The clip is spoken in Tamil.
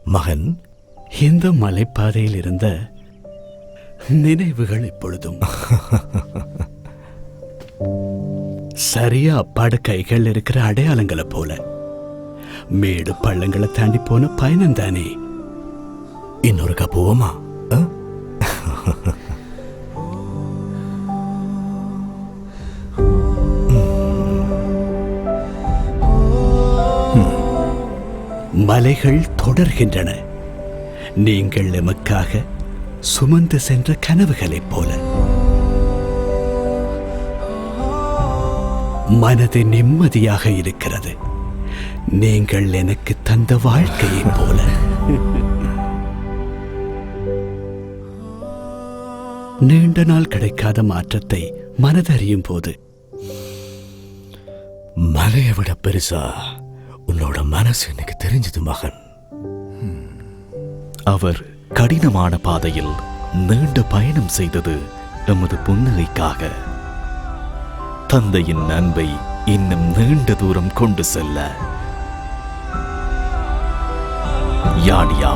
மகன், இந்த மலைப்பாதையில் இருந்த நினைவுகள் இப்பொழுதும் சரியா அப்பாட கைகள் இருக்கிற அடையாளங்களை போல. மேடு பள்ளங்களை தாண்டி போன பயணம் தானே. இன்னொருக்கா போவோமா? மலைகள் தொடர்கின்றன, நீங்கள் எமக்காக சுமந்து சென்ற கனவுகளைப் போல. மனது நிம்மதியாக இருக்கிறது, நீங்கள் எனக்கு தந்த வாழ்க்கையைப் போல. நீண்ட நாள் கிடைக்காத மாற்றத்தை மனதறியும் போது, மலையை விட பெருசா உன்னோட மனசு எனக்கு தெரிஞ்சது மகன். அவர் கடினமான பாதையில் நீண்ட பயணம் செய்தது எமது புன்னகைக்காக. தந்தையின் அன்பை இன்னும் நீண்ட தூரம் கொண்டு செல்ல. யானியா.